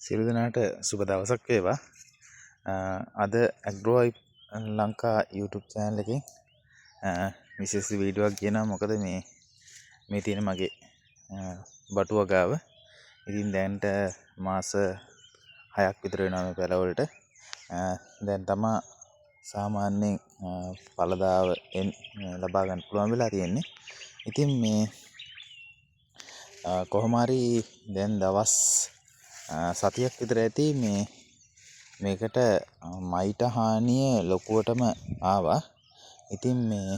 සියලු දෙනාට සුබ දවසක් වේවා. අද ඇග්‍රෝයිප් ලංකා YouTube channel එකෙන් විශේෂ වීඩියෝවක් ගෙනා. මොකද මේ තියෙන මගේ බටු වගාව. ඉතින් දැන්ට මාස 6ක් විතර වෙනවා මේ පැලවලට. දැන් තමයි සාමාන්‍යයෙන් පළදාව ලබා ගන්න පුළුවන් වෙලා තියෙන්නේ. ඉතින් මේ කොහොම හරි දැන් දවස් සතියක් විතර ඇති මේකට මයිට හානිය ලොකුවටම ආවා. ඉතින් මේ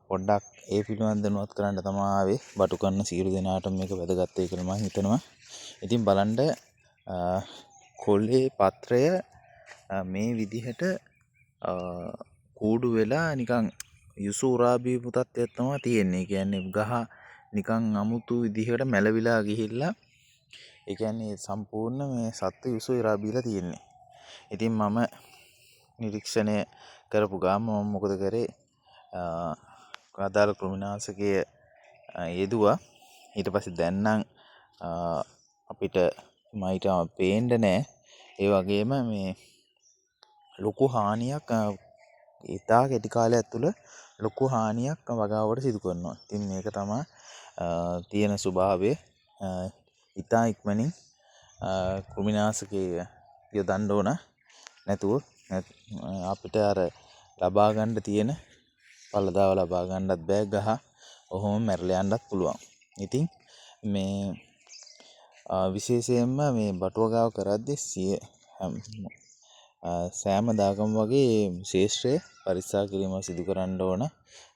පොඩ්ඩක් ඒ පිළිබඳව දැනුවත් කරන්න තමයි ආවේ. බටු කරන සියලු දෙනාට මේක වැදගත් වෙයි කියලා මම හිතනවා. ඉතින් බලන්න කොල්ලේ පත්‍රය මේ විදිහට කූඩු වෙලා නිකන් යුසුරා බීපු තත්ත්වයක් තමයි තියෙන්නේ. කියන්නේ ගහ නිකන් අමුතු විදිහකට මැලවිලා ගිහිල්ලා ඒ කියන්නේ සම්පූර්ණ මේ සත්ත්ව යුසු ඉරා බීලා තියෙන්නේ. ඉතින් මම නිරීක්ෂණය කරපු ගාම මම මොකද කරේ, අදාළ කෘමිනාශකය යෙදුවා. ඊට පස්සේ දැන් නම් අපිට මයිට පේන්න නැහැ. ඒ වගේම මේ ලොකු හානියක් ඉතා කෙටි කාලයක් තුළ ලොකු හානියක් වගාවට සිදු කරනවා. ඉතින් මේක තමයි තියෙන ස්වභාවය. ඉතා ඉක්මනින් කෘමිනාශකයේ යොදන්න ඕන. නැතුව අපිට අර ලබා ගන්න තියෙන පළදාව ලබා ගන්නත් බෑ. ගහ ඔහොම මැරලා යන්නත් පුළුවන්. ඉතින් මේ විශේෂයෙන්ම මේ බටු වගාව කරද්දී සෑම දාගම වගේ ශේෂ්ත්‍රය පරික්ෂා කිරීම සිදු කරන්න ඕන.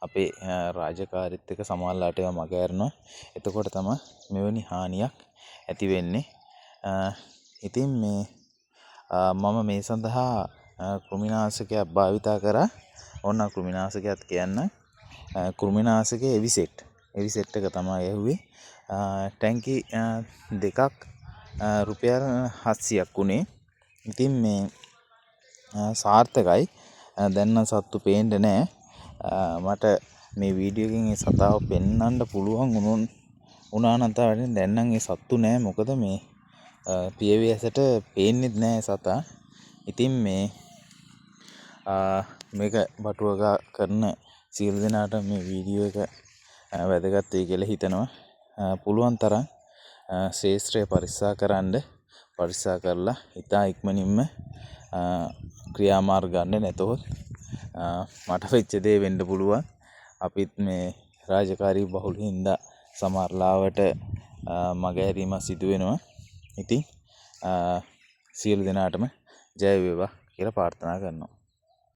අපේ රාජකාරීත් එක්ක සමාජලාට ඒවා මග ඇරෙනවා. එතකොට තමයි මෙවැනි හානියක් ඇති වෙන්නේ. ඉතින් මම මේ සඳහා කෘමිනාශකයක් භාවිතා කරා. ඕන කෘමිනාශකයක් කියන්න. කෘමිනාශකයේ එවිසෙට් එක තමයි ඇහුවේ. ටැංකි දෙකක් රුපියල් 700ක් වුණේ. ඉතින් මේ සාර්ථකයි. දැන් නම් සත්තු පේන්නේ නැහැ. මට මේ වීඩියෝ එකෙන් ඒ සතාව පෙන්වන්න පුළුවන් වුණා නම් තමයි. දැන් නම් ඒ සත්තු නැහැ. මොකද මේ පියවි ඇසට පේන්නේ නැහැ සතා. ඉතින් මේක බටු වගා කරන සියලු දෙනාට මේ වීඩියෝ එක වැදගත් වෙයි කියලා හිතනවා. පුළුවන් තරම් ශේෂ්ත්‍රය පරික්ෂා කරන්න. පරික්ෂා කරලා ඉතා ඉක්මනින්ම ක්‍රියාමාර්ග ගන්න. නැතොත් මට වෙච්ච දේ වෙන්න පුළුවන්. අපිත් මේ රාජකාරී බහුල හින්දා සමහර ලාවට මගහැරීමක් සිදු වෙනවා. ඉතින් සියලු දෙනාටම ජය වේවා කියලා ප්‍රාර්ථනා කරනවා.